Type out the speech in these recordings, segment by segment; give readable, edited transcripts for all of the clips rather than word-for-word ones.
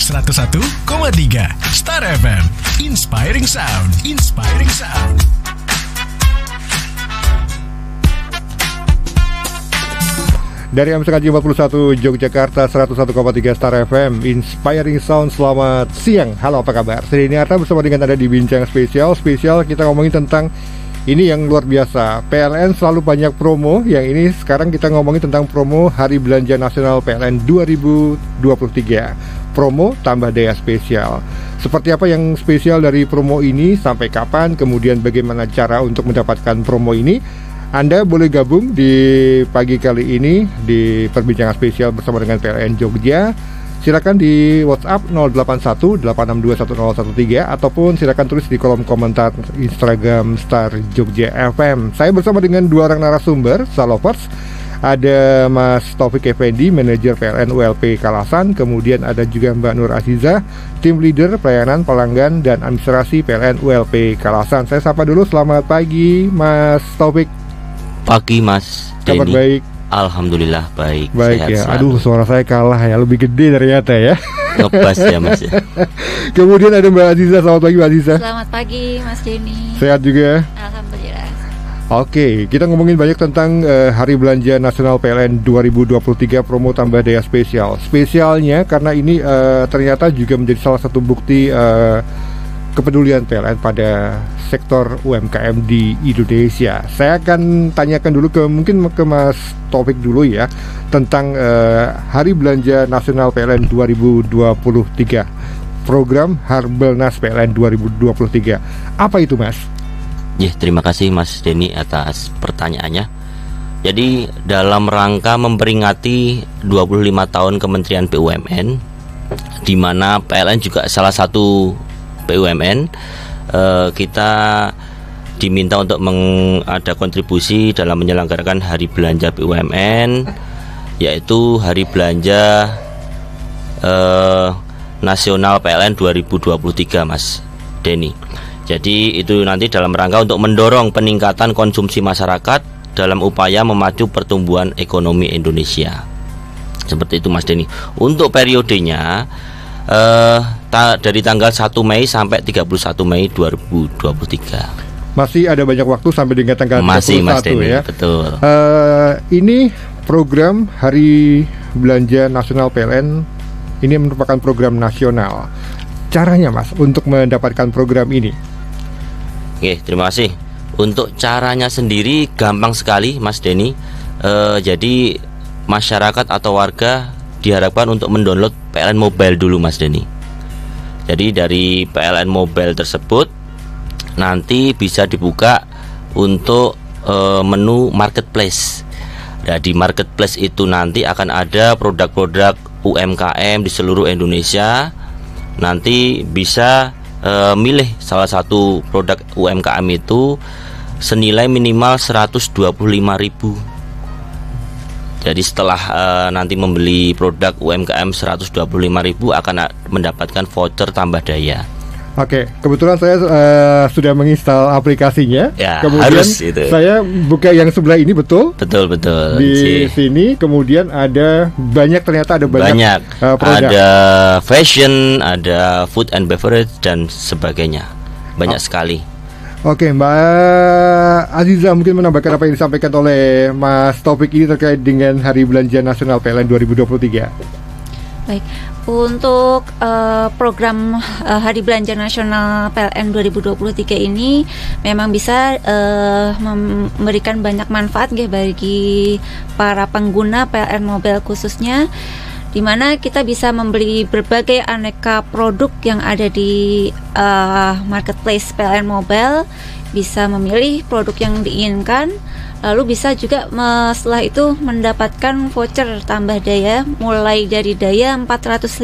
101,3 Star FM. Inspiring Sound. Inspiring Sound. Dari MCKJ 41 Yogyakarta 101,3 Star FM, Inspiring Sound. Selamat siang, halo apa kabar? Saya Denny Arta bersama dengan Anda di Bincang Spesial. Kita ngomongin tentang ini yang luar biasa. PLN selalu banyak promo. Yang ini sekarang kita ngomongin tentang promo Hari Belanja Nasional PLN 2023. Promo tambah daya spesial. Seperti apa yang spesial dari promo ini, sampai kapan, kemudian bagaimana cara untuk mendapatkan promo ini? Anda boleh gabung di pagi kali ini di perbincangan spesial bersama dengan PLN Jogja. Silakan di WhatsApp 081 862 1013 ataupun silakan tulis di kolom komentar Instagram Star Jogja FM. Saya bersama dengan dua orang narasumber, Salovers. Ada Mas Taufik Effendi, manajer PLN ULP Kalasan. Kemudian ada juga Mbak Nur Aziza, tim leader pelayanan pelanggan dan administrasi PLN ULP Kalasan. Saya sapa dulu, selamat pagi Mas Taufik. Pagi Mas Kabar Denny. Baik. Alhamdulillah baik. Baik Sehat ya. selalu. Aduh, suara saya kalah ya, lebih gede ternyata ya. Ngebas ya Mas ya. Kemudian ada Mbak Aziza. Selamat pagi Mbak Aziza. Selamat pagi Mas Denny. Sehat juga. Alhamdulillah. Oke, kita ngomongin banyak tentang Hari Belanja Nasional PLN 2023 promo tambah daya spesial. Spesialnya karena ini ternyata juga menjadi salah satu bukti kepedulian PLN pada sektor UMKM di Indonesia. Saya akan tanyakan dulu mungkin ke Mas Taufik dulu ya, tentang Hari Belanja Nasional PLN 2023. Program Harbolnas PLN 2023. Apa itu Mas? Ya, terima kasih Mas Denny atas pertanyaannya. Jadi dalam rangka memperingati 25 tahun Kementerian BUMN, di mana PLN juga salah satu BUMN, kita diminta untuk ada kontribusi dalam menyelenggarakan Hari Belanja BUMN, yaitu Hari Belanja Nasional PLN 2023 Mas Denny. Jadi itu nanti dalam rangka untuk mendorong peningkatan konsumsi masyarakat dalam upaya memacu pertumbuhan ekonomi Indonesia. Seperti itu Mas Denny. Untuk periodenya dari tanggal 1 Mei sampai 31 Mei 2023. Masih ada banyak waktu sampai dengan tanggal 31 Mas Denny, ya. Betul. Ini program Hari Belanja Nasional PLN ini merupakan program nasional. Caranya Mas untuk mendapatkan program ini? Oke, terima kasih. Untuk caranya sendiri gampang sekali Mas Denny. Jadi masyarakat atau warga diharapkan untuk mendownload PLN Mobile dulu Mas Denny. Jadi dari PLN Mobile tersebut nanti bisa dibuka untuk menu marketplace. Nah, di marketplace itu nanti akan ada produk-produk UMKM di seluruh Indonesia. Nanti bisa milih salah satu produk UMKM itu senilai minimal 125.000. Jadi setelah nanti membeli produk UMKM 125.000 akan mendapatkan voucher tambah daya. Oke, kebetulan saya sudah menginstal aplikasinya. Ya, kemudian harus itu. Saya buka yang sebelah ini, betul? Betul. Di sini kemudian ternyata ada banyak produk. Ada fashion, ada food and beverage dan sebagainya. Banyak sekali. Oke, Mbak Aziza mungkin menambahkan apa yang disampaikan oleh Mas Taufik ini terkait dengan Hari Belanja Nasional PLN 2023. Baik, untuk program Hari Belanja Nasional PLN 2023 ini memang bisa memberikan banyak manfaat bagi para pengguna PLN Mobile khususnya, di mana kita bisa membeli berbagai aneka produk yang ada di marketplace PLN Mobile, bisa memilih produk yang diinginkan. Lalu bisa juga setelah itu mendapatkan voucher tambah daya mulai dari daya 450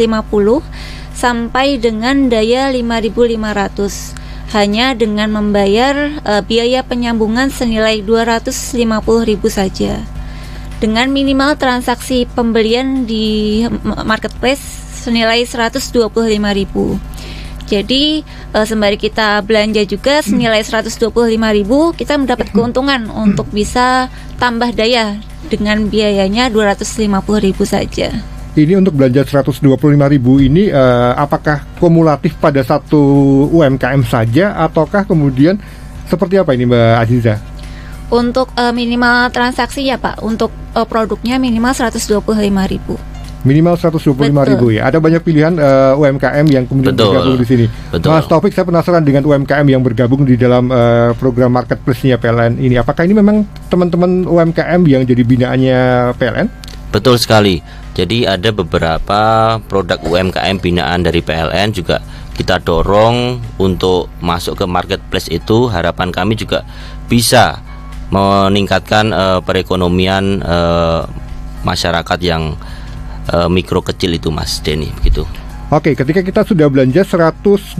sampai dengan daya 5.500 hanya dengan membayar biaya penyambungan senilai 250.000 saja. Dengan minimal transaksi pembelian di marketplace senilai 125.000. Jadi sembari kita belanja juga senilai 125.000, kita mendapat keuntungan untuk bisa tambah daya dengan biayanya 250.000 saja. Ini untuk belanja 125.000 ini apakah kumulatif pada satu UMKM saja ataukah kemudian seperti apa ini Mbak Aziza? Untuk minimal transaksi ya Pak, untuk produknya minimal 125.000. Minimal 125.000 ya. Ada banyak pilihan UMKM yang kemudian bergabung di sini. Betul. Mas Taufik, saya penasaran dengan UMKM yang bergabung di dalam program marketplace-nya PLN ini. Apakah ini memang teman-teman UMKM yang jadi binaannya PLN? Betul sekali. Jadi ada beberapa produk UMKM binaan dari PLN juga kita dorong untuk masuk ke marketplace itu. Harapan kami juga bisa meningkatkan perekonomian masyarakat yang mikro kecil itu Mas Denny, begitu. Oke, ketika kita sudah belanja 125.000,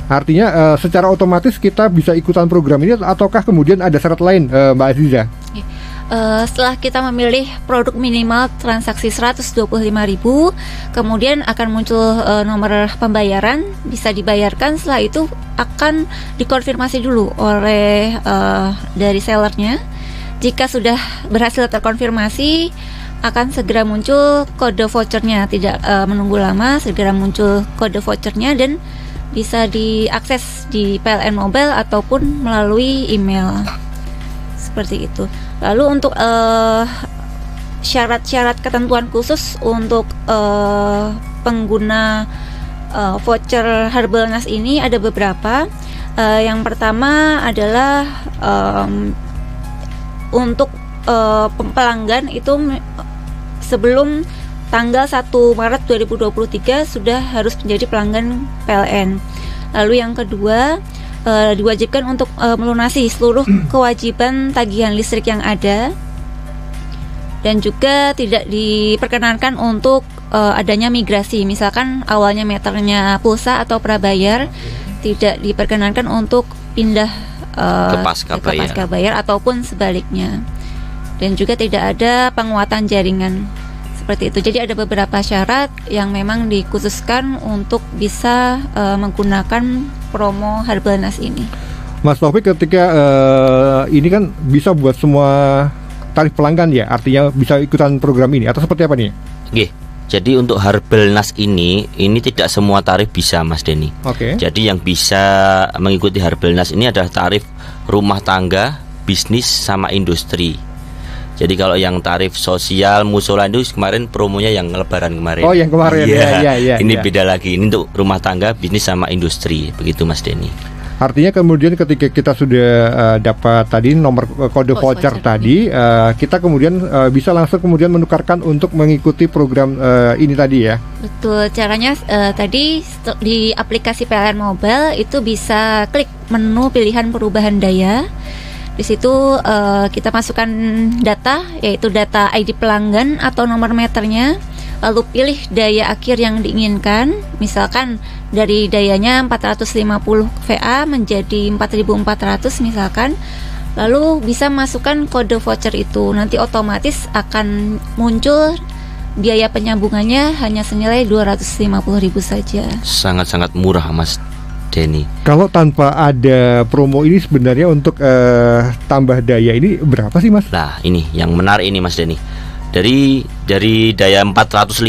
artinya secara otomatis kita bisa ikutan program ini ataukah kemudian ada syarat lain Mbak Aziza? Setelah kita memilih produk minimal transaksi 125.000, kemudian akan muncul nomor pembayaran, bisa dibayarkan. Setelah itu akan dikonfirmasi dulu oleh dari sellernya. Jika sudah berhasil terkonfirmasi, akan segera muncul kode vouchernya, tidak menunggu lama, segera muncul kode vouchernya dan bisa diakses di PLN Mobile ataupun melalui email. Seperti itu. Lalu untuk syarat-syarat ketentuan khusus untuk pengguna voucher Harbolnas ini ada beberapa. Yang pertama adalah untuk pelanggan itu sebelum tanggal 1 Maret 2023 sudah harus menjadi pelanggan PLN. Lalu yang kedua, diwajibkan untuk melunasi seluruh kewajiban tagihan listrik yang ada, dan juga tidak diperkenankan untuk adanya migrasi. Misalkan awalnya meternya pulsa atau prabayar, tidak diperkenankan untuk pindah ke pasca bayar ataupun sebaliknya. Dan juga tidak ada penguatan jaringan seperti itu. Jadi ada beberapa syarat yang memang dikhususkan untuk bisa menggunakan promo Harbolnas ini. Mas Taufik, ketika ini kan bisa buat semua tarif pelanggan ya, artinya bisa ikutan program ini atau seperti apa nih? Oke. Jadi untuk Harbolnas ini tidak semua tarif bisa Mas Denny. Oke. Jadi yang bisa mengikuti Harbolnas ini adalah tarif rumah tangga, bisnis sama industri. Jadi kalau yang tarif sosial musola itu kemarin promonya yang lebaran kemarin. Oh, yang kemarin. Ya. Ini beda lagi. Ini untuk rumah tangga, bisnis sama industri. Begitu Mas Denny. Artinya kemudian ketika kita sudah dapat tadi nomor kode voucher tadi, kita kemudian bisa langsung kemudian menukarkan untuk mengikuti program ini tadi ya. Betul. Caranya tadi di aplikasi PLN Mobile itu bisa klik menu pilihan perubahan daya. Di situ kita masukkan data, yaitu data ID pelanggan atau nomor meternya, lalu pilih daya akhir yang diinginkan. Misalkan dari dayanya 450 VA menjadi 4400 misalkan. Lalu bisa masukkan kode voucher itu. Nanti otomatis akan muncul biaya penyambungannya hanya senilai 250.000 saja. Sangat-sangat murah Mas Denny. Kalau tanpa ada promo ini sebenarnya untuk tambah daya ini berapa sih Mas? Nah ini yang menarik ini Mas Denny. Dari daya 450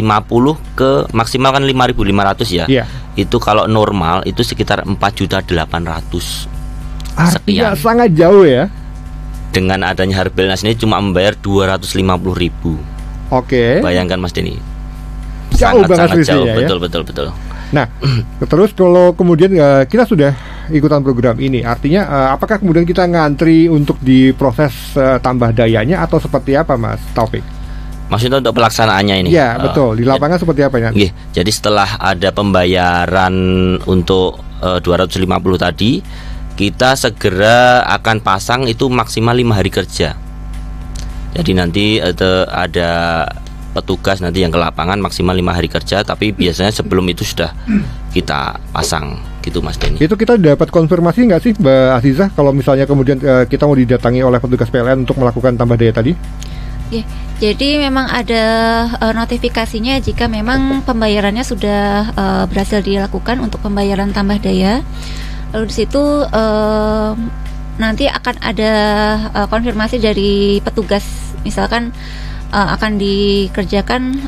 ke maksimal kan 5.500 ya. Iya. Itu kalau normal itu sekitar 4.800.000. Artinya sangat jauh ya. Dengan adanya Harbolnas ini cuma membayar 250.000. Oke. Bayangkan Mas Denny. Jauh banget jauh, ya. Betul. Nah, terus kalau kemudian kita sudah ikutan program ini, artinya apakah kemudian kita ngantri untuk diproses tambah dayanya atau seperti apa Mas Taufik? Maksudnya untuk pelaksanaannya ini? Ya betul, di lapangan seperti apa ya? Jadi setelah ada pembayaran untuk 250 tadi, kita segera akan pasang itu maksimal 5 hari kerja. Jadi nanti ada petugas nanti yang ke lapangan maksimal 5 hari kerja, tapi biasanya sebelum itu sudah kita pasang gitu Mas Denny. Itu kita dapat konfirmasi nggak sih Mbak Aziza kalau misalnya kemudian kita mau didatangi oleh petugas PLN untuk melakukan tambah daya tadi? Ya, jadi memang ada notifikasinya jika memang pembayarannya sudah berhasil dilakukan untuk pembayaran tambah daya. Lalu di situ nanti akan ada konfirmasi dari petugas, misalkan akan dikerjakan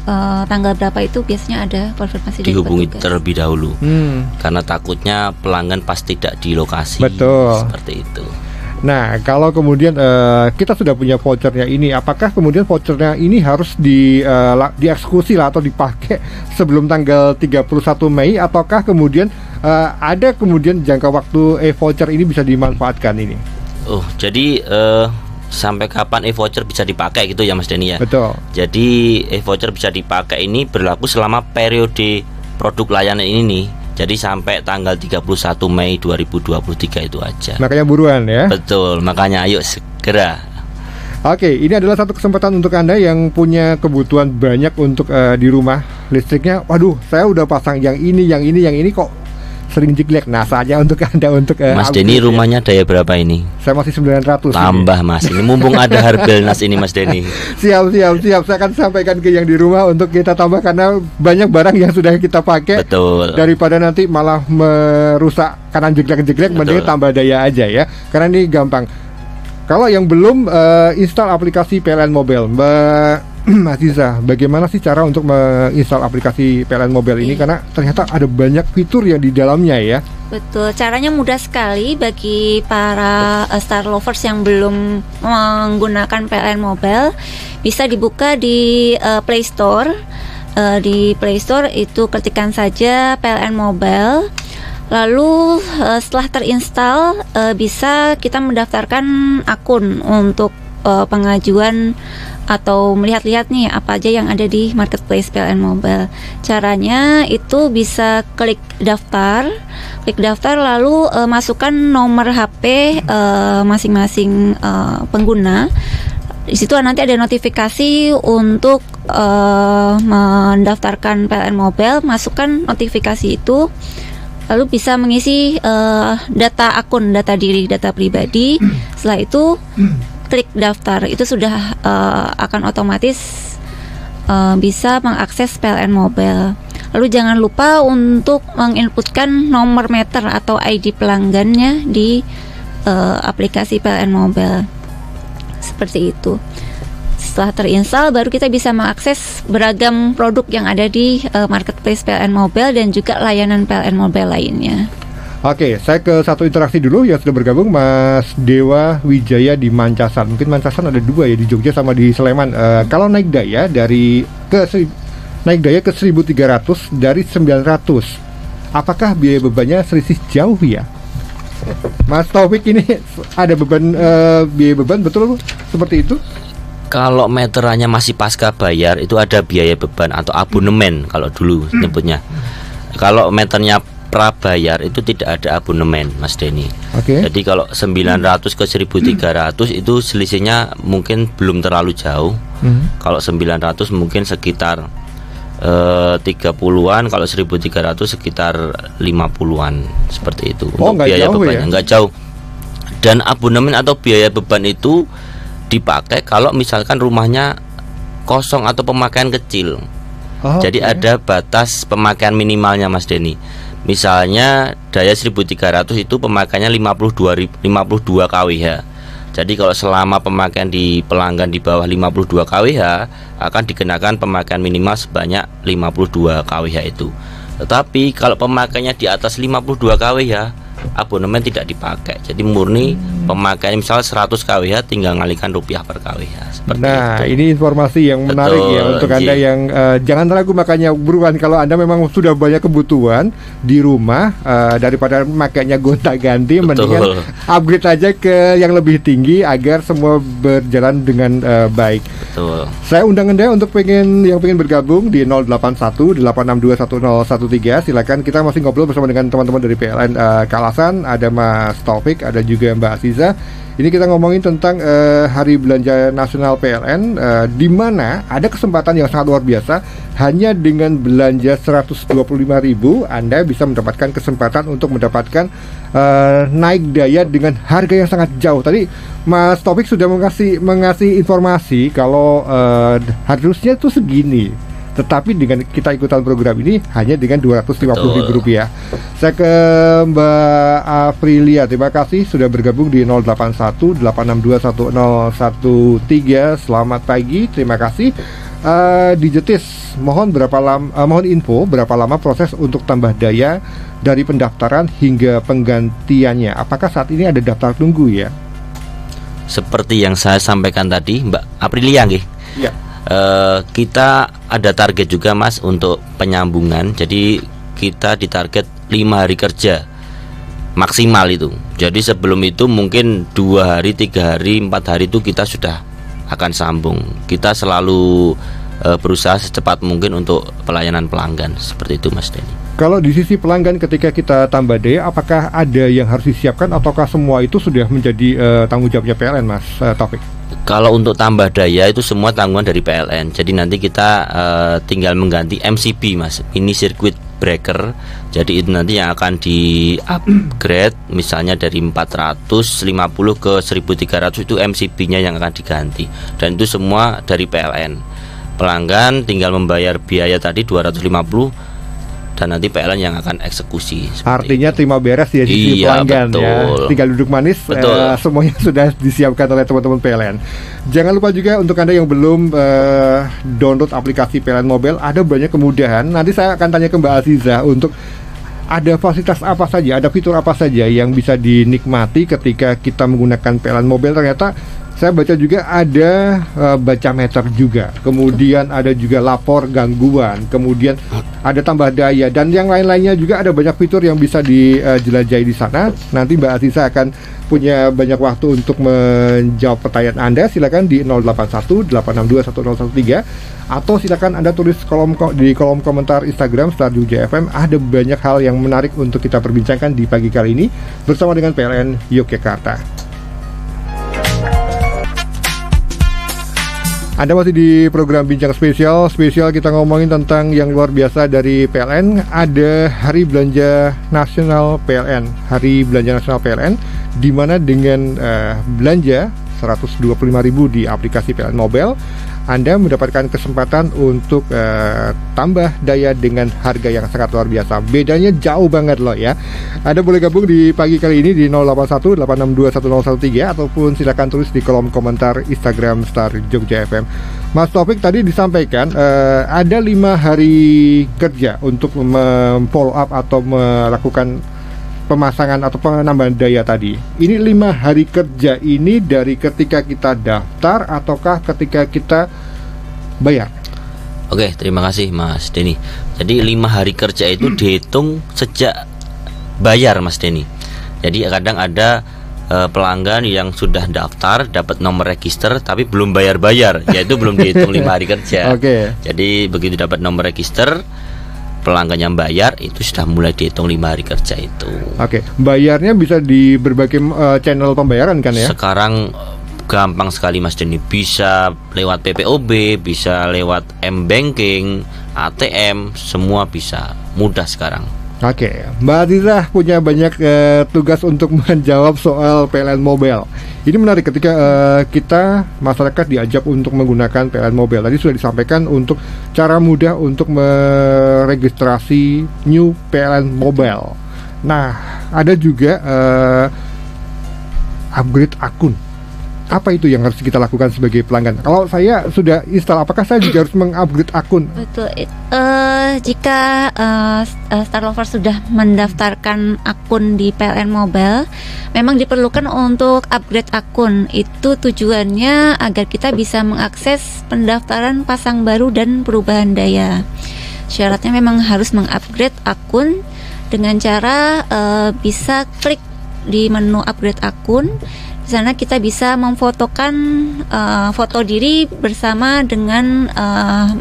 tanggal berapa itu biasanya ada konfirmasi dari Dihubungi petugas. terlebih dahulu. Karena takutnya pelanggan pas tidak di lokasi. Betul. Seperti itu. Nah, kalau kemudian kita sudah punya vouchernya ini, apakah kemudian vouchernya ini harus dieksekusi lah atau dipakai sebelum tanggal 31 Mei, ataukah kemudian ada kemudian jangka waktu voucher ini bisa dimanfaatkan ini? Oh, jadi sampai kapan e-voucher bisa dipakai gitu ya Mas Denny ya? Betul. Jadi e-voucher bisa dipakai ini berlaku selama periode produk layanan ini nih. Jadi sampai tanggal 31 Mei 2023 itu aja. Makanya buruan ya. Betul, makanya ayo segera. Oke, ini adalah satu kesempatan untuk Anda yang punya kebutuhan banyak untuk di rumah listriknya. Waduh, saya udah pasang yang ini kok sering jeglek. Nah, saatnya untuk Anda untuk Mas Denny rumahnya daya berapa ini? Saya masih 900. Tambah ini. Mas, ini mumpung ada Harbolnas ini Mas Denny. Siap. Saya akan sampaikan ke yang di rumah untuk kita tambah karena banyak barang yang sudah kita pakai. Betul. Daripada nanti malah merusak karena jeglek-jeglek, mending tambah daya aja ya. Karena ini gampang. Kalau yang belum install aplikasi PLN Mobile, Mbak Aziza, bagaimana sih cara untuk menginstal aplikasi PLN Mobile ini? Karena ternyata ada banyak fitur yang di dalamnya ya. Betul, caranya mudah sekali bagi para Star Lovers yang belum menggunakan PLN Mobile. Bisa dibuka di Play Store. Di Play Store itu ketikkan saja PLN Mobile. Lalu setelah terinstall bisa kita mendaftarkan akun untuk pengajuan atau melihat-lihat nih apa aja yang ada di marketplace PLN Mobile. Caranya itu bisa klik daftar lalu masukkan nomor HP masing-masing pengguna. Di situ nanti ada notifikasi untuk mendaftarkan PLN Mobile, masukkan notifikasi itu. Lalu bisa mengisi data akun, data diri, data pribadi. Setelah itu klik daftar, itu sudah akan otomatis bisa mengakses PLN Mobile. Lalu jangan lupa untuk menginputkan nomor meter atau ID pelanggannya di aplikasi PLN Mobile. Seperti itu. Setelah terinstall baru kita bisa mengakses beragam produk yang ada di marketplace PLN Mobile dan juga layanan PLN Mobile lainnya. Oke, saya ke satu interaksi dulu yang sudah bergabung, Mas Dewa Wijaya di Mancasan. Mungkin Mancasan ada dua ya, di Jogja sama di Sleman. Kalau naik daya ke 1.300 dari 900, apakah biaya bebannya selisih jauh ya? Mas Taufik, ini ada beban biaya beban betul seperti itu? Kalau meterannya masih pasca bayar itu ada biaya beban atau abonemen kalau dulu nyebutnya. Kalau meternya prabayar itu tidak ada abonemen, Mas Denny. Jadi kalau 900 ke 1.300 itu selisihnya mungkin belum terlalu jauh. Kalau 900 mungkin sekitar 30-an, kalau 1.300 sekitar 50-an, seperti itu. Untuk biaya bebannya nggak jauh. Dan abonemen atau biaya beban itu dipakai kalau misalkan rumahnya kosong atau pemakaian kecil. Jadi ada batas pemakaian minimalnya, Mas Denny. Misalnya daya 1.300 itu pemakaiannya 52 kWh. Jadi kalau selama pemakaian di pelanggan di bawah 52 kWh akan dikenakan pemakaian minimal sebanyak 52 kWh itu. Tetapi kalau pemakaiannya di atas 52 kWh abonemen tidak dipakai. Jadi murni pemakaian misal 100 kWh tinggal ngalihkan rupiah per kWh. Nah, ini informasi yang menarik. Betul, ya untuk Anda yang jangan ragu, makanya buruan kalau Anda memang sudah banyak kebutuhan di rumah, daripada makainya gonta-ganti, mendingan upgrade aja ke yang lebih tinggi agar semua berjalan dengan baik. Betul. Saya undang Anda untuk yang pengen bergabung di 081-862-1013. Silakan, kita masih ngobrol bersama dengan teman-teman dari PLN Kalasan, ada Mas Taufik, ada juga Mbak Aziza. Ini kita ngomongin tentang Hari Belanja Nasional PLN, di mana ada kesempatan yang sangat luar biasa. Hanya dengan belanja 125.000 Anda bisa mendapatkan kesempatan untuk mendapatkan naik daya dengan harga yang sangat jauh. Tadi Mas Taufik sudah mengasih informasi kalau harusnya itu segini. Tetapi dengan kita ikutan program ini hanya dengan Rp250.000. Saya ke Mbak Aprilia, terima kasih sudah bergabung di 081-862-1013. Selamat pagi, terima kasih. Di Jetis, mohon info berapa lama proses untuk tambah daya dari pendaftaran hingga penggantiannya. Apakah saat ini ada daftar tunggu ya? Seperti yang saya sampaikan tadi, Mbak Aprilia, nggih. Ya. Kita ada target juga Mas untuk penyambungan. Jadi kita ditarget 5 hari kerja maksimal itu. Jadi sebelum itu mungkin 2 hari, 3 hari, 4 hari itu kita sudah akan sambung. Kita selalu berusaha secepat mungkin untuk pelayanan pelanggan. Seperti itu Mas Denny. Kalau di sisi pelanggan ketika kita tambah daya, apakah ada yang harus disiapkan ataukah semua itu sudah menjadi tanggung jawabnya PLN Mas Taufik? Kalau untuk tambah daya itu semua tanggungan dari PLN. Jadi nanti kita tinggal mengganti MCB Mas, ini circuit breaker. Jadi itu nanti yang akan di upgrade, misalnya dari 450 ke 1300 itu MCB-nya yang akan diganti. Dan itu semua dari PLN. Pelanggan tinggal membayar biaya tadi 250 dan nanti PLN yang akan eksekusi. Artinya terima beres ya sisi pelanggan, betul. Ya. Tinggal duduk manis, semuanya sudah disiapkan oleh teman-teman PLN. Jangan lupa juga untuk Anda yang belum download aplikasi PLN Mobile, ada banyak kemudahan. Nanti saya akan tanya ke Mbak Aziza untuk ada fasilitas apa saja, ada fitur apa saja yang bisa dinikmati ketika kita menggunakan PLN Mobile. Ternyata saya baca juga ada baca meter juga, kemudian ada juga lapor gangguan, kemudian ada tambah daya dan yang lain-lainnya juga. Ada banyak fitur yang bisa dijelajahi di sana. Nanti Mbak Aziza akan punya banyak waktu untuk menjawab pertanyaan Anda. Silakan di 081-862-1013 atau silakan Anda tulis di kolom komentar Instagram Star Jogja FM. Ada banyak hal yang menarik untuk kita perbincangkan di pagi kali ini bersama dengan PLN Yogyakarta. Anda masih di program Bincang Spesial kita ngomongin tentang yang luar biasa dari PLN. Ada Hari Belanja Nasional PLN, Hari Belanja Nasional PLN, di mana dengan belanja 125.000 di aplikasi PLN Mobile, Anda mendapatkan kesempatan untuk tambah daya dengan harga yang sangat luar biasa. Bedanya jauh banget loh ya. Anda boleh gabung di pagi kali ini di 081-862-1013 ataupun silakan tulis di kolom komentar Instagram Star Jogja FM. Mas Taufik tadi disampaikan ada 5 hari kerja untuk follow up atau melakukan pemasangan atau penambahan daya tadi. Ini 5 hari kerja ini dari ketika kita daftar ataukah ketika kita bayar? Oke, terima kasih Mas Denny. Jadi 5 hari kerja itu dihitung sejak bayar Mas Denny. Jadi kadang ada pelanggan yang sudah daftar, dapat nomor register tapi belum bayar-bayar, yaitu belum dihitung 5 hari kerja. Oke. Jadi begitu dapat nomor register, pelanggan yang bayar itu sudah mulai dihitung 5 hari kerja itu. Oke, bayarnya bisa di berbagai channel pembayaran kan ya? Sekarang gampang sekali Mas Denny, bisa lewat PPOB, bisa lewat M-Banking, ATM, semua bisa, mudah sekarang. Oke, Mbak Aziza punya banyak tugas untuk menjawab soal PLN Mobile. Ini menarik ketika kita masyarakat diajak untuk menggunakan PLN Mobile. Tadi sudah disampaikan untuk cara mudah untuk meregistrasi new PLN Mobile. Nah, ada juga upgrade akun. Apa itu yang harus kita lakukan sebagai pelanggan? Kalau saya sudah install, apakah saya juga harus mengupgrade akun? Betul. Jika Star Lover sudah mendaftarkan akun di PLN Mobile, memang diperlukan untuk upgrade akun. Itu tujuannya agar kita bisa mengakses pendaftaran pasang baru dan perubahan daya. Syaratnya memang harus mengupgrade akun dengan cara bisa klik di menu upgrade akun. Di sana kita bisa memfotokan foto diri bersama dengan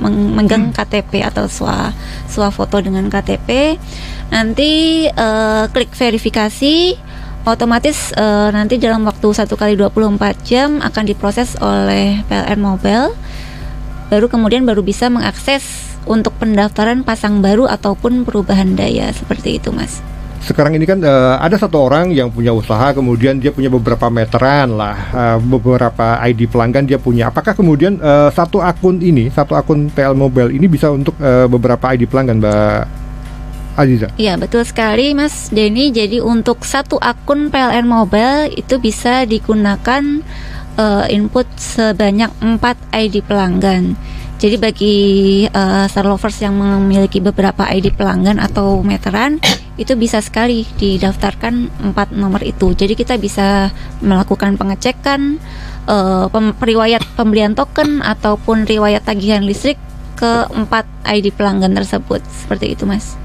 memegang KTP atau swafoto dengan KTP. Nanti klik verifikasi, otomatis nanti dalam waktu 1x24 jam akan diproses oleh PLN Mobile. Baru bisa mengakses untuk pendaftaran pasang baru ataupun perubahan daya, seperti itu Mas. sekarang ini kan ada satu orang yang punya usaha, kemudian dia punya beberapa meteran lah, beberapa ID pelanggan dia punya. Apakah kemudian satu akun PLN Mobile ini bisa untuk beberapa ID pelanggan, Mbak Aziza? Iya, betul sekali Mas Denny. Jadi untuk satu akun PLN Mobile itu bisa digunakan input sebanyak 4 ID pelanggan. Jadi bagi Star Lovers yang memiliki beberapa ID pelanggan atau meteran, itu bisa sekali didaftarkan 4 nomor itu. Jadi kita bisa melakukan pengecekan riwayat pembelian token ataupun riwayat tagihan listrik ke 4 ID pelanggan tersebut. Seperti itu, Mas.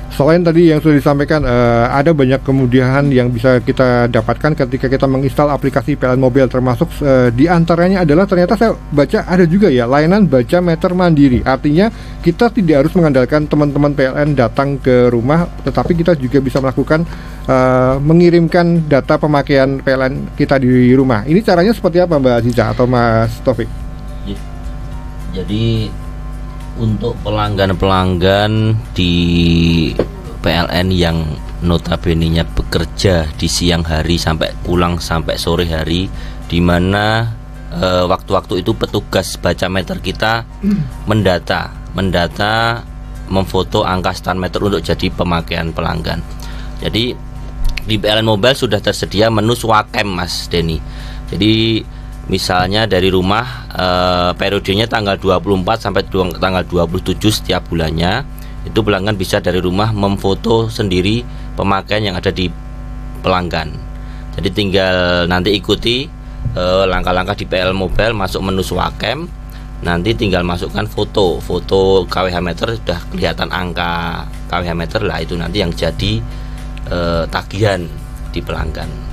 Selain tadi yang sudah disampaikan, ada banyak kemudahan yang bisa kita dapatkan ketika kita menginstal aplikasi PLN Mobile, termasuk di antaranya adalah ternyata saya baca ada juga ya layanan baca meter mandiri. Artinya kita tidak harus mengandalkan teman-teman PLN datang ke rumah, tetapi kita juga bisa melakukan mengirimkan data pemakaian PLN kita di rumah. Ini caranya seperti apa, Mbak Aziza atau Mas Taufik? Jadi untuk pelanggan-pelanggan di PLN yang notabene-nya bekerja di siang hari sampai pulang sampai sore hari, di mana waktu-waktu itu petugas baca meter kita mendata, memfoto angka stand meter untuk jadi pemakaian pelanggan. Jadi di PLN Mobile sudah tersedia menu Swakem, Mas Denny. Jadi misalnya dari rumah periodenya tanggal 24 sampai tanggal 27 setiap bulannya, itu pelanggan bisa dari rumah memfoto sendiri pemakaian yang ada di pelanggan. Jadi tinggal nanti ikuti langkah-langkah di PLN Mobile, masuk menu Swakem, nanti tinggal masukkan foto KWH meter, sudah kelihatan angka KWH meter lah, itu nanti yang jadi tagihan di pelanggan.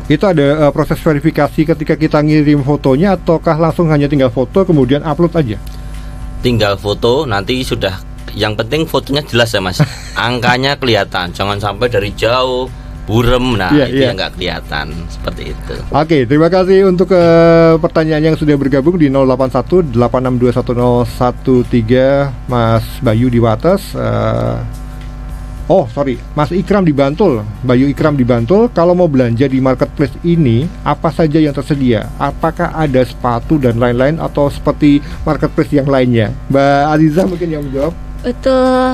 Itu ada proses verifikasi ketika kita ngirim fotonya, ataukah langsung hanya tinggal foto kemudian upload aja? Tinggal foto, nanti sudah, yang penting fotonya jelas ya Mas. Angkanya kelihatan, jangan sampai dari jauh burem, itu yang nggak kelihatan, seperti itu. Oke, terima kasih untuk pertanyaan yang sudah bergabung di 081-8621013, Mas Bayu di Wates. Mas Ikram di Bantul, Bayu Ikram di Bantul. Kalau mau belanja di marketplace ini, apa saja yang tersedia? Apakah ada sepatu dan lain-lain, atau seperti marketplace yang lainnya? Mbak Aziza mungkin yang menjawab. Betul,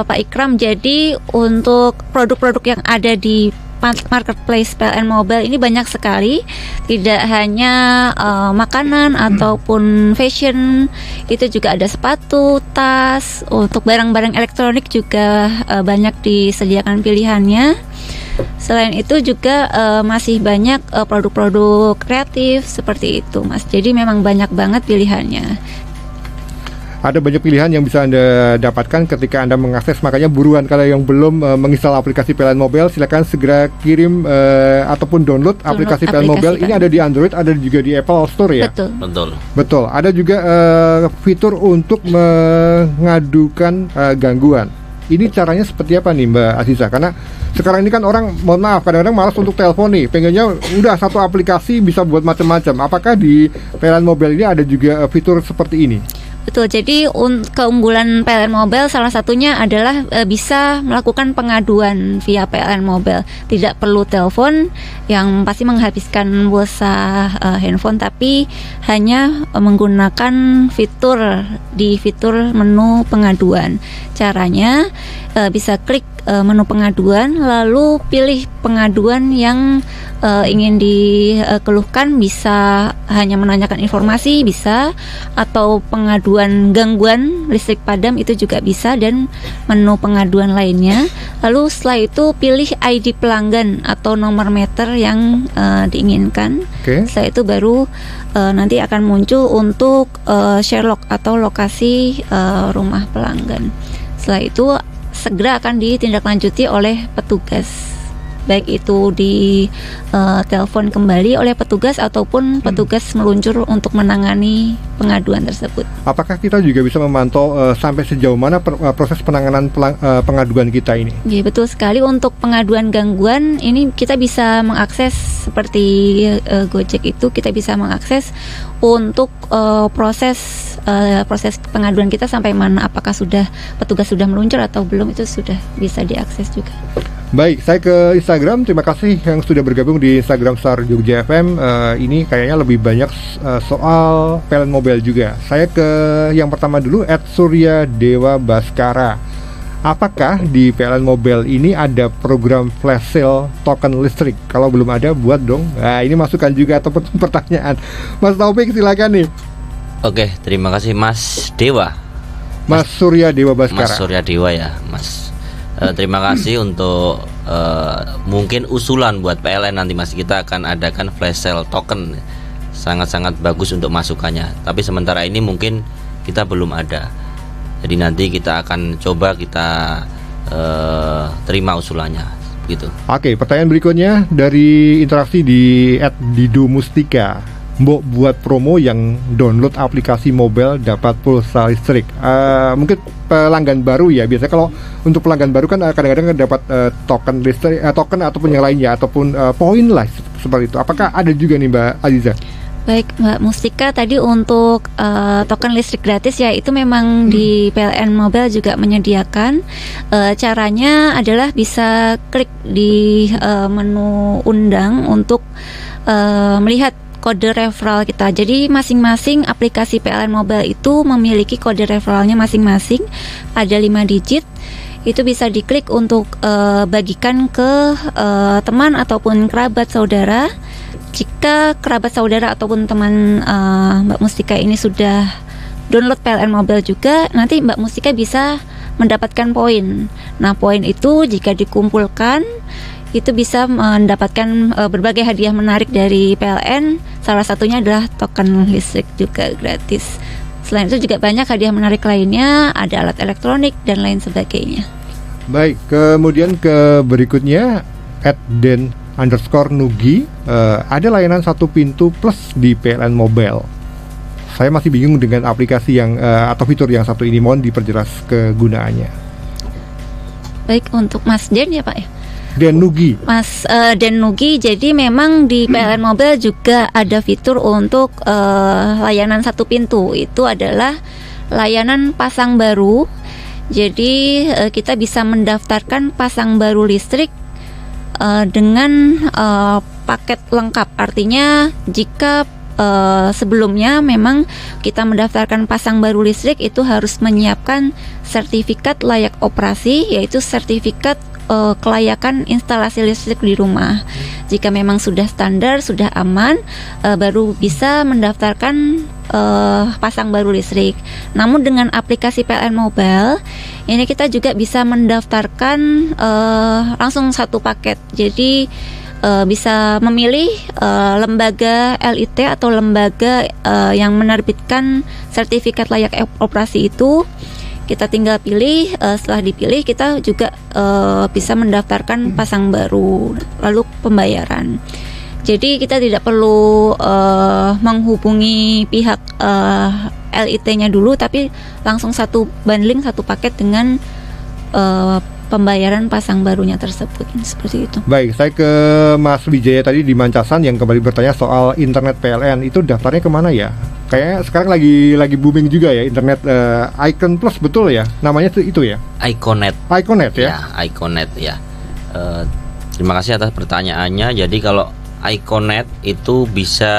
Pak Ikram. Jadi untuk produk-produk yang ada di marketplace PLN Mobile ini banyak sekali, tidak hanya makanan ataupun fashion, itu juga ada sepatu, tas, untuk barang-barang elektronik juga banyak disediakan pilihannya. Selain itu juga masih banyak produk-produk kreatif seperti itu, Mas. Jadi memang banyak banget pilihannya. Ada banyak pilihan yang bisa Anda dapatkan ketika Anda mengakses. Makanya buruan, kalau yang belum menginstal aplikasi PLN Mobile, silakan segera kirim ataupun download aplikasi PLN Mobile. Ini ada di Android, ada juga di Apple Store ya. Betul. Ada juga fitur untuk mengadukan gangguan. Ini caranya seperti apa nih, Mbak Aziza? Karena sekarang ini kan orang, mohon maaf, kadang-kadang malas untuk telepon nih, pengennya udah satu aplikasi bisa buat macam-macam. Apakah di PLN Mobile ini ada juga fitur seperti ini? Betul, jadi keunggulan PLN Mobile salah satunya adalah bisa melakukan pengaduan via PLN Mobile. Tidak perlu telepon yang pasti menghabiskan pulsa handphone, tapi hanya menggunakan fitur menu pengaduan. Caranya bisa klik menu pengaduan, lalu pilih pengaduan yang ingin dikeluhkan, bisa hanya menanyakan informasi, bisa, atau pengaduan gangguan listrik padam itu juga bisa, dan menu pengaduan lainnya. Lalu setelah itu pilih ID pelanggan atau nomor meter yang diinginkan. Setelah itu baru nanti akan muncul untuk Sherlock atau lokasi rumah pelanggan. Setelah itu segera akan ditindaklanjuti oleh petugas, baik itu di telepon kembali oleh petugas ataupun petugas meluncur untuk menangani pengaduan tersebut. Apakah kita juga bisa memantau sampai sejauh mana proses penanganan pengaduan kita ini? Ya, betul sekali. Untuk pengaduan gangguan ini kita bisa mengakses seperti Gojek itu, kita bisa mengakses untuk proses pengaduan kita sampai mana, apakah petugas sudah meluncur atau belum, itu sudah bisa diakses juga. Baik, saya ke Instagram. Terima kasih yang sudah bergabung di Instagram Star Jogja FM. Ini kayaknya lebih banyak soal PLN Mobile juga. Saya ke yang pertama dulu, @Surya Dewa Baskara. Apakah di PLN Mobile ini ada program flash sale token listrik? Kalau belum ada, buat dong. Nah, ini masukan juga atau pertanyaan. Mas Taufik, silakan nih. Oke, terima kasih Mas Dewa. Mas Surya Dewa Baskara. Mas Surya Dewa ya, Mas. Terima kasih untuk mungkin usulan buat PLN nanti Mas. Kita akan adakan flash sale token. Sangat-sangat bagus untuk masukannya. Tapi sementara ini mungkin kita belum ada. Jadi nanti kita akan coba kita terima usulannya gitu. Oke, pertanyaan berikutnya dari interaksi di @didomustika. Mbok buat promo yang download aplikasi mobile dapat pulsa listrik. Mungkin pelanggan baru ya. Biasanya kalau untuk pelanggan baru kan kadang-kadang dapat token listrik, token ataupun yang lainnya ataupun poin lah seperti itu. Apakah ada juga nih Mbak Aziza? Baik Mbak Mustika, tadi untuk token listrik gratis ya, itu memang di PLN Mobile juga menyediakan. Caranya adalah bisa klik di menu undang untuk melihat kode referral kita. Jadi masing-masing aplikasi PLN Mobile itu memiliki kode referralnya masing-masing. Ada 5 digit. Itu bisa diklik untuk bagikan ke teman ataupun kerabat saudara. Jika kerabat saudara ataupun teman Mbak Mustika ini sudah download PLN Mobile juga, nanti Mbak Mustika bisa mendapatkan poin. Nah, poin itu jika dikumpulkan itu bisa mendapatkan berbagai hadiah menarik dari PLN. Salah satunya adalah token listrik juga gratis. Selain itu juga banyak hadiah menarik lainnya, ada alat elektronik dan lain sebagainya. Baik, kemudian ke berikutnya @den_nugi. Ada layanan satu pintu plus di PLN Mobile. Saya masih bingung dengan aplikasi yang atau fitur yang satu ini, mohon diperjelas kegunaannya. Baik, untuk Mas Den ya Pak ya. Den_nugi. Mas Den_nugi, jadi memang di PLN Mobile juga ada fitur untuk layanan satu pintu. Itu adalah layanan pasang baru. Jadi kita bisa mendaftarkan pasang baru listrik dengan paket lengkap. Artinya jika sebelumnya memang kita mendaftarkan pasang baru listrik, itu harus menyiapkan sertifikat layak operasi, yaitu sertifikat kelayakan instalasi listrik di rumah. Jika memang sudah standar, sudah aman, baru bisa mendaftarkan pasang baru listrik. Namun dengan aplikasi PLN Mobile ini kita juga bisa mendaftarkan langsung satu paket. Jadi bisa memilih lembaga LIT atau lembaga yang menerbitkan sertifikat layak operasi itu. Kita tinggal pilih, setelah dipilih kita juga bisa mendaftarkan pasang baru, lalu pembayaran. Jadi kita tidak perlu menghubungi pihak LIT-nya dulu, tapi langsung satu bundling, satu paket dengan pembayaran pasang barunya tersebut, seperti itu. Baik, saya ke Mas Wijaya tadi di Mancasan yang kembali bertanya soal internet PLN. Itu daftarnya kemana ya? Kayaknya sekarang lagi booming juga ya internet Icon Plus, betul ya? Namanya itu ya? Iconet. Iconet ya? Ya, Iconet ya. Terima kasih atas pertanyaannya. Jadi kalau Iconet itu bisa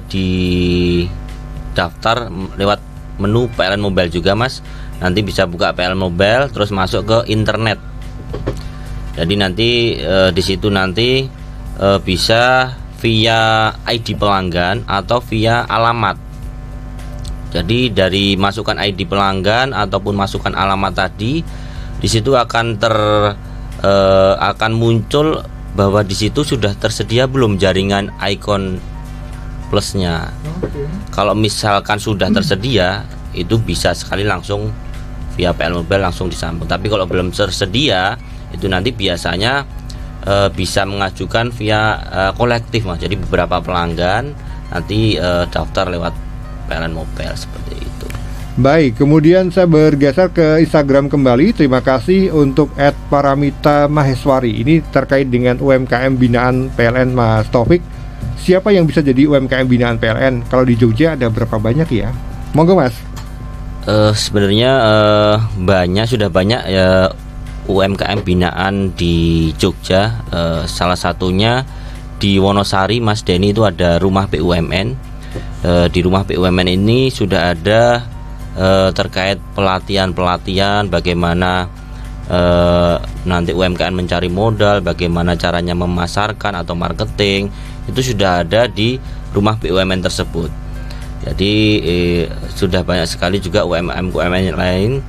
didaftar lewat menu PLN Mobile juga Mas. Nanti bisa buka PLN Mobile terus masuk ke internet. Jadi nanti di situ nanti bisa via ID pelanggan atau via alamat. Jadi dari masukan ID pelanggan ataupun masukan alamat tadi, di situ akan muncul bahwa di situ sudah tersedia belum jaringan Icon Plusnya. Kalau misalkan sudah tersedia, itu bisa sekali langsung via PLN Mobile langsung disambung. Tapi kalau belum tersedia, itu nanti biasanya bisa mengajukan via kolektif Mas. Jadi beberapa pelanggan nanti daftar lewat PLN Mobile seperti itu. Baik, kemudian saya bergeser ke Instagram kembali. Terima kasih untuk @paramita maheswari. Ini terkait dengan UMKM binaan PLN Mas Taufik. Siapa yang bisa jadi UMKM binaan PLN? Kalau di Jogja ada berapa banyak ya? Monggo Mas. Sebenarnya sudah banyak ya UMKM binaan di Jogja, salah satunya di Wonosari, Mas Denny, itu ada rumah BUMN. Di rumah BUMN ini sudah ada terkait pelatihan bagaimana nanti UMKM mencari modal, bagaimana caranya memasarkan atau marketing, itu sudah ada di rumah BUMN tersebut. Jadi sudah banyak sekali juga UMKM lain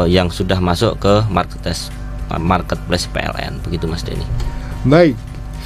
yang sudah masuk ke marketplace PLN, begitu Mas Denny. Baik,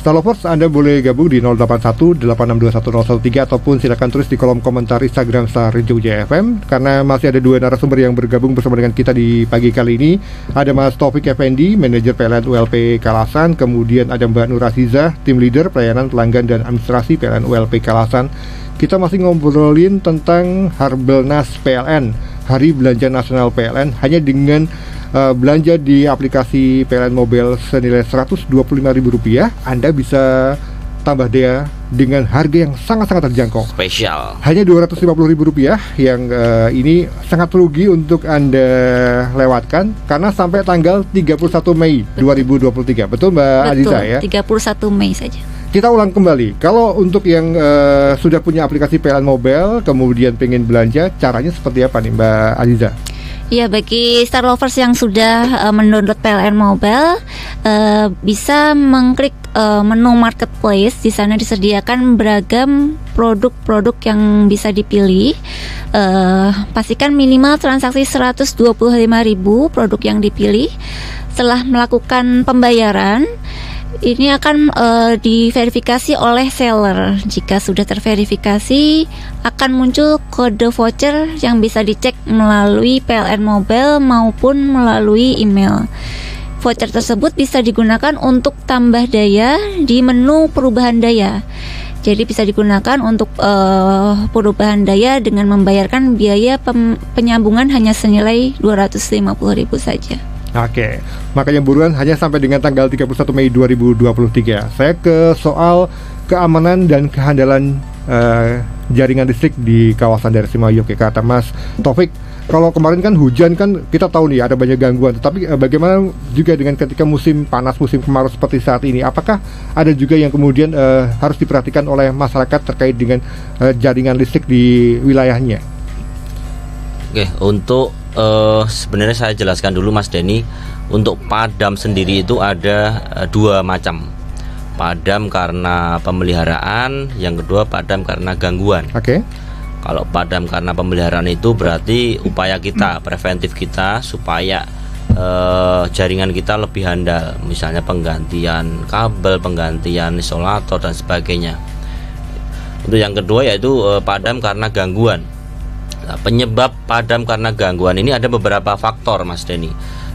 Star Lovers, Anda boleh gabung di 081-862-1013 ataupun silakan tulis di kolom komentar Instagram Star Jogja FM, karena masih ada 2 narasumber yang bergabung bersama dengan kita di pagi kali ini. Ada Mas Taufik Effendi, manajer PLN ULP Kalasan, kemudian ada Mbak Nur Aziza, tim leader pelayanan pelanggan dan administrasi PLN ULP Kalasan. Kita masih ngobrolin tentang Harbolnas PLN, Hari Belanja Nasional PLN, hanya dengan belanja di aplikasi PLN Mobile senilai Rp125.000, Anda bisa tambah daya dengan harga yang sangat-sangat terjangkau. Spesial. Hanya Rp250.000 yang ini sangat rugi untuk Anda lewatkan karena sampai tanggal 31 Mei 2023. Betul Mbak Aziza ya? 31 Mei saja. Kita ulang kembali. Kalau untuk yang sudah punya aplikasi PLN Mobile kemudian pengen belanja, caranya seperti apa nih Mbak Aziza? Ya, bagi Star Lovers yang sudah mendownload PLN Mobile, bisa mengklik menu Marketplace. Di sana disediakan beragam produk-produk yang bisa dipilih. Pastikan minimal transaksi 125.000 produk yang dipilih. Setelah melakukan pembayaran, ini akan diverifikasi oleh seller. Jika sudah terverifikasi, akan muncul kode voucher yang bisa dicek melalui PLN Mobile maupun melalui email. Voucher tersebut bisa digunakan untuk tambah daya di menu perubahan daya. Jadi bisa digunakan untuk perubahan daya dengan membayarkan biaya penyambungan hanya senilai Rp250.000 saja. Oke, makanya buruan, hanya sampai dengan tanggal 31 Mei 2023. Saya ke soal keamanan dan kehandalan jaringan listrik di kawasan daerah istimewa Yogyakarta. Mas Taufik, kalau kemarin kan hujan kan kita tahu nih ada banyak gangguan. Tetapi bagaimana juga dengan ketika musim panas, musim kemarau seperti saat ini? Apakah ada juga yang kemudian harus diperhatikan oleh masyarakat terkait dengan jaringan listrik di wilayahnya? Oke, untuk sebenarnya saya jelaskan dulu Mas Denny. Untuk padam sendiri itu ada 2 macam. Padam karena pemeliharaan, yang kedua padam karena gangguan. Oke. Kalau padam karena pemeliharaan itu berarti upaya kita, preventif kita supaya jaringan kita lebih handal. Misalnya penggantian kabel, penggantian isolator dan sebagainya. Itu yang kedua, yaitu padam karena gangguan. Nah, penyebab padam karena gangguan ini ada beberapa faktor Mas Denny.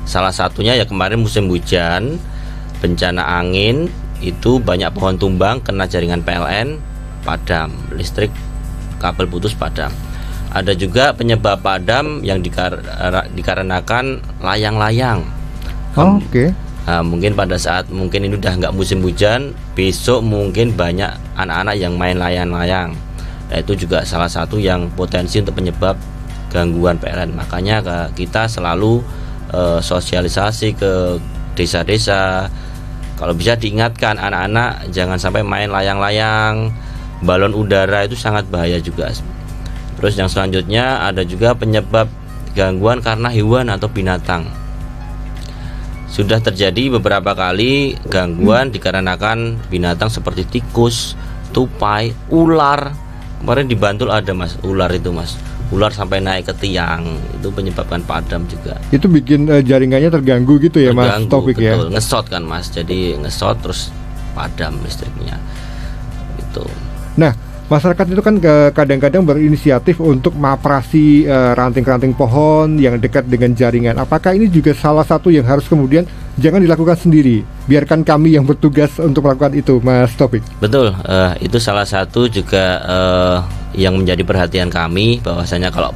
Salah satunya ya kemarin musim hujan, bencana angin, itu banyak pohon tumbang kena jaringan PLN, padam, listrik, kabel putus, padam. Ada juga penyebab padam yang dikarenakan layang-layang. Oke. Nah, mungkin pada saat mungkin ini udah nggak musim hujan, besok mungkin banyak anak-anak yang main layang-layang. Nah, itu juga salah satu yang potensi untuk penyebab gangguan PLN. Makanya kita selalu sosialisasi ke desa-desa. Kalau bisa diingatkan anak-anak jangan sampai main layang-layang, balon udara itu sangat bahaya juga. Terus yang selanjutnya ada juga penyebab gangguan karena hewan atau binatang. Sudah terjadi beberapa kali gangguan dikarenakan binatang seperti tikus, tupai, ular. Kemarin di Bantul ada Mas, ular itu Mas. Ular sampai naik ke tiang, itu menyebabkan padam juga. Itu bikin jaringannya terganggu gitu ya Mas Taufik ya? Betul, ngesot kan Mas, jadi ngesot terus padam listriknya gitu. Nah, masyarakat itu kan kadang-kadang berinisiatif untuk mengoperasi ranting-ranting pohon yang dekat dengan jaringan. Apakah ini juga salah satu yang harus kemudian jangan dilakukan sendiri, biarkan kami yang bertugas untuk melakukan itu, Mas Taufik? Betul, itu salah satu juga yang menjadi perhatian kami, bahwasanya kalau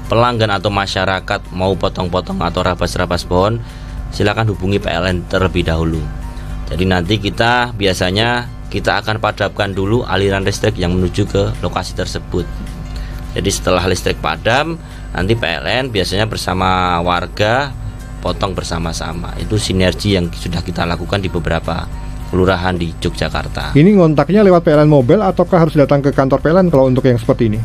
pelanggan atau masyarakat mau potong-potong atau rabas-rabas pohon, silakan hubungi PLN terlebih dahulu. Jadi nanti kita biasanya akan padamkan dulu aliran listrik yang menuju ke lokasi tersebut. Jadi setelah listrik padam, nanti PLN biasanya bersama warga potong bersama-sama. Itu sinergi yang sudah kita lakukan di beberapa kelurahan di Yogyakarta. Ini ngontaknya lewat PLN Mobile ataukah harus datang ke kantor PLN kalau untuk yang seperti ini?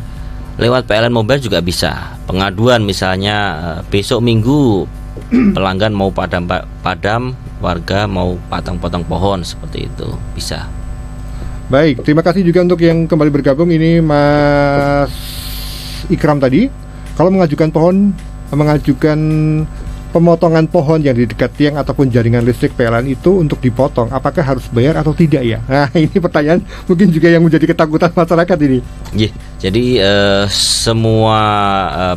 Lewat PLN Mobile juga bisa. Pengaduan misalnya besok Minggu pelanggan mau padam, warga mau potong pohon, seperti itu bisa. Baik, terima kasih juga untuk yang kembali bergabung. Ini Mas Ikram tadi. Kalau mengajukan pemotongan pohon yang di dekat tiang ataupun jaringan listrik PLN itu untuk dipotong, apakah harus bayar atau tidak ya? Nah, ini pertanyaan mungkin juga yang menjadi ketakutan masyarakat ini. Jadi semua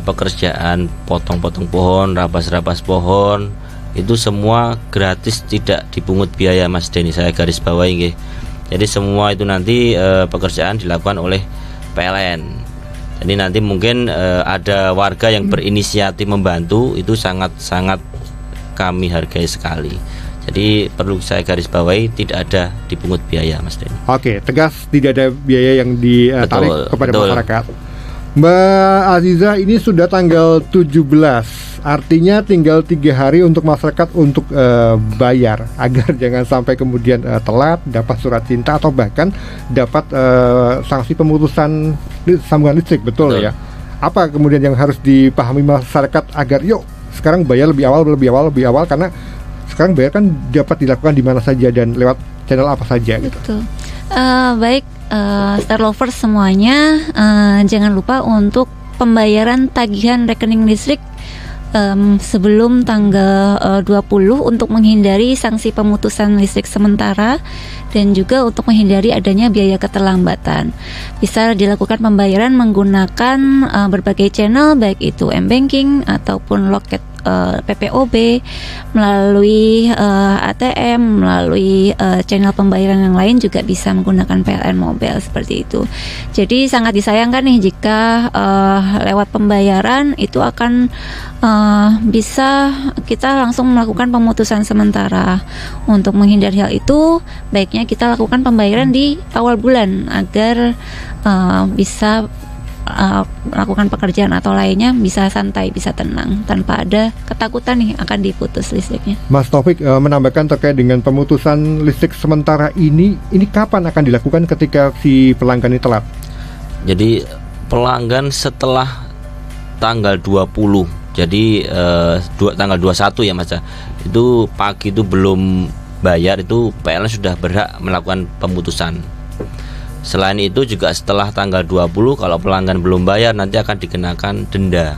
pekerjaan potong-potong pohon, rabas-rabas pohon itu semua gratis, tidak dipungut biaya, Mas Denny. Saya garis bawahi nggih. Jadi semua itu nanti pekerjaan dilakukan oleh PLN. Jadi nanti mungkin ada warga yang berinisiatif membantu, itu sangat-sangat kami hargai sekali. Jadi perlu saya garis bawahi, tidak ada dipungut biaya, Mas Denny. Oke, tegas tidak ada biaya yang ditarik kepada masyarakat. Mbak Aziza, ini sudah tanggal 17, artinya tinggal 3 hari untuk masyarakat untuk bayar, agar jangan sampai kemudian telat, dapat surat cinta atau bahkan dapat sanksi pemutusan sambungan listrik, betul ya? Apa kemudian yang harus dipahami masyarakat agar yuk sekarang bayar lebih awal, karena sekarang bayar kan dapat dilakukan di mana saja dan lewat channel apa saja gitu. Betul. Baik, Star Lovers semuanya, jangan lupa untuk pembayaran tagihan rekening listrik sebelum tanggal 20 untuk menghindari sanksi pemutusan listrik sementara dan juga untuk menghindari adanya biaya keterlambatan. Bisa dilakukan pembayaran menggunakan berbagai channel, baik itu M-Banking ataupun loket PPOB, melalui ATM, melalui channel pembayaran yang lain juga bisa menggunakan PLN Mobile, seperti itu. Jadi sangat disayangkan nih jika lewat pembayaran itu akan bisa kita langsung melakukan pemutusan sementara. Untuk menghindari hal itu, baiknya kita lakukan pembayaran di awal bulan agar bisa melakukan pekerjaan atau lainnya bisa santai, bisa tenang tanpa ada ketakutan nih akan diputus listriknya. Mas Taufik menambahkan terkait dengan pemutusan listrik sementara ini kapan akan dilakukan ketika si pelanggan ini telat? Jadi pelanggan setelah tanggal 20, jadi tanggal 21 ya Mas, itu pagi itu belum bayar, itu PLN sudah berhak melakukan pemutusan. Selain itu juga setelah tanggal 20 kalau pelanggan belum bayar nanti akan dikenakan denda.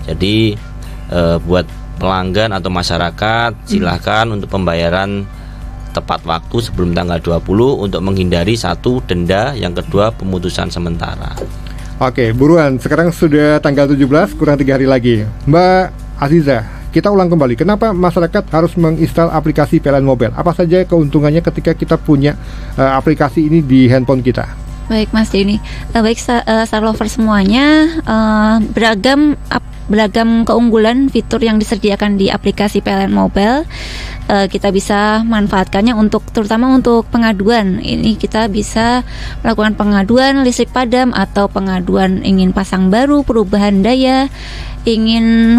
Jadi buat pelanggan atau masyarakat silahkan untuk pembayaran tepat waktu sebelum tanggal 20 untuk menghindari satu denda, yang kedua pemutusan sementara. Oke, buruan, sekarang sudah tanggal 17, kurang 3 hari lagi. Mbak Aziza, kita ulang kembali, kenapa masyarakat harus menginstal aplikasi PLN Mobile? Apa saja keuntungannya ketika kita punya aplikasi ini di handphone kita? Baik Mas Denny, baik Star Lover semuanya, beragam keunggulan fitur yang disediakan di aplikasi PLN Mobile. Kita bisa manfaatkannya terutama untuk pengaduan. Ini kita bisa melakukan pengaduan listrik padam atau pengaduan ingin pasang baru, perubahan daya, ingin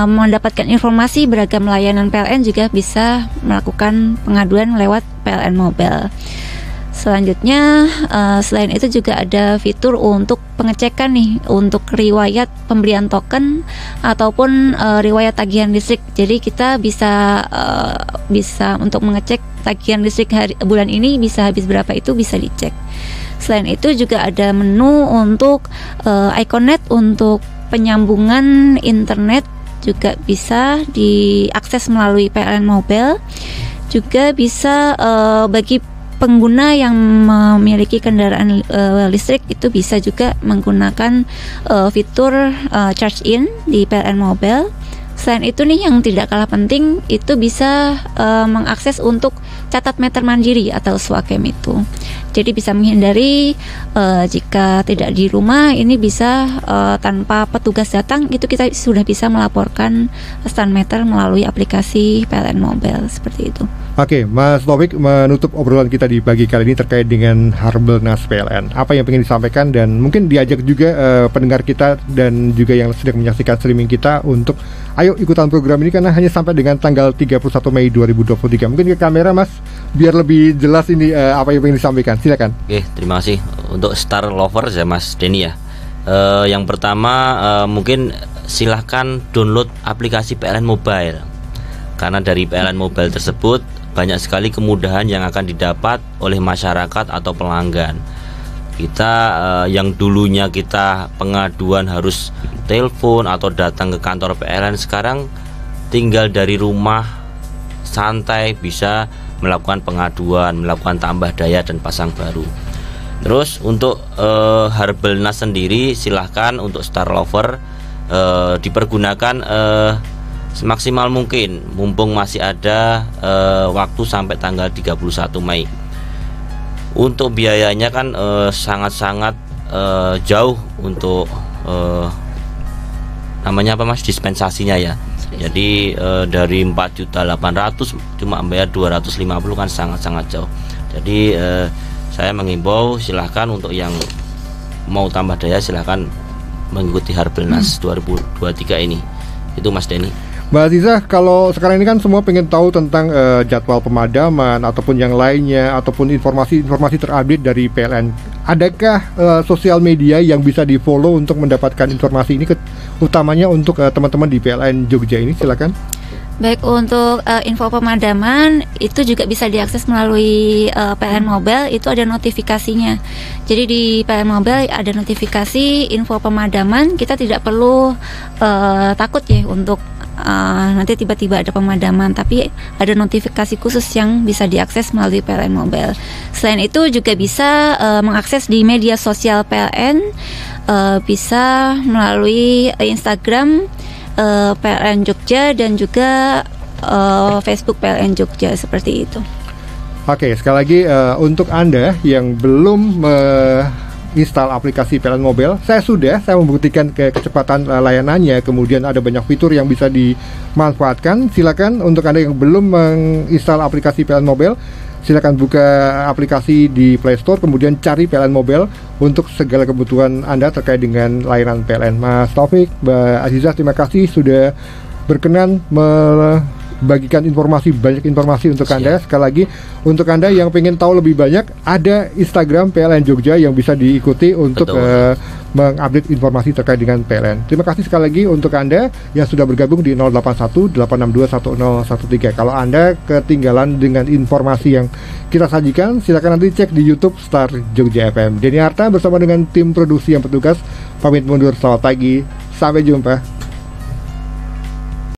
mendapatkan informasi beragam layanan PLN juga bisa melakukan pengaduan lewat PLN Mobile. Selanjutnya, selain itu juga ada fitur untuk pengecekan nih, untuk riwayat pemberian token ataupun riwayat tagihan listrik. Jadi kita bisa untuk mengecek tagihan listrik bulan ini bisa habis berapa, itu bisa dicek. Selain itu juga ada menu untuk Iconet untuk penyambungan internet, juga bisa diakses melalui PLN Mobile. Juga bisa bagi pengguna yang memiliki kendaraan listrik itu bisa juga menggunakan fitur charge in di PLN Mobile. Selain itu nih, yang tidak kalah penting itu bisa mengakses untuk catat meter mandiri atau Swakem itu. Jadi bisa menghindari jika tidak di rumah ini bisa tanpa petugas datang, itu kita sudah bisa melaporkan stand meter melalui aplikasi PLN Mobile, seperti itu. Oke, Mas Taufik, menutup obrolan kita di pagi kali ini terkait dengan Harbolnas PLN. Apa yang ingin disampaikan dan mungkin diajak juga pendengar kita dan juga yang sedang menyaksikan streaming kita untuk ayo ikutan program ini karena hanya sampai dengan tanggal 31 Mei 2023. Mungkin ke kamera Mas, biar lebih jelas ini apa yang ingin disampaikan. Silakan. Oke, terima kasih untuk Star Lovers ya Mas Denny ya. Yang pertama mungkin silahkan download aplikasi PLN Mobile. Karena dari PLN Mobile tersebut banyak sekali kemudahan yang akan didapat oleh masyarakat atau pelanggan. Kita yang dulunya kita pengaduan harus telepon atau datang ke kantor PLN, sekarang tinggal dari rumah santai bisa melakukan pengaduan, melakukan tambah daya dan pasang baru. Terus untuk Harbolnas sendiri silahkan untuk Star Lover dipergunakan semaksimal mungkin mumpung masih ada waktu sampai tanggal 31 Mei. Untuk biayanya kan sangat-sangat jauh untuk namanya apa Mas, dispensasinya ya. Jadi dari 4.800.000 cuma bayar 250 kan sangat-sangat jauh. Jadi saya mengimbau silahkan untuk yang mau tambah daya silahkan mengikuti Harbolnas 2023 ini. Itu Mas Denny. Mbak Aziza, kalau sekarang ini kan semua pengen tahu tentang jadwal pemadaman ataupun yang lainnya ataupun informasi terupdate dari PLN. Adakah sosial media yang bisa di follow untuk mendapatkan informasi ini, utamanya untuk teman-teman di PLN Jogja ini? Silakan. Baik, untuk info pemadaman itu juga bisa diakses melalui PLN Mobile, itu ada notifikasinya. Jadi di PLN Mobile ada notifikasi info pemadaman, kita tidak perlu takut ya untuk nanti tiba-tiba ada pemadaman, tapi ada notifikasi khusus yang bisa diakses melalui PLN Mobile. Selain itu juga bisa mengakses di media sosial PLN, bisa melalui Instagram PLN Jogja dan juga Facebook PLN Jogja, seperti itu. Oke, sekali lagi untuk Anda yang belum install aplikasi PLN Mobile, saya membuktikan kecepatan layanannya, kemudian ada banyak fitur yang bisa dimanfaatkan. Silakan untuk Anda yang belum menginstal aplikasi PLN Mobile, silakan buka aplikasi di Play Store, kemudian cari PLN Mobile untuk segala kebutuhan Anda terkait dengan layanan PLN. Mas Taufik, Mbak Aziza, terima kasih sudah berkenan bagikan banyak informasi untuk Anda. Sekali lagi untuk Anda yang pengen tahu lebih banyak, ada Instagram PLN Jogja yang bisa diikuti untuk mengupdate informasi terkait dengan PLN. Terima kasih sekali lagi untuk Anda yang sudah bergabung di 081-862-1013. Kalau Anda ketinggalan dengan informasi yang kita sajikan, silakan nanti cek di YouTube Star Jogja FM. Denny Harta bersama dengan tim produksi yang bertugas pamit mundur. Selamat pagi, sampai jumpa.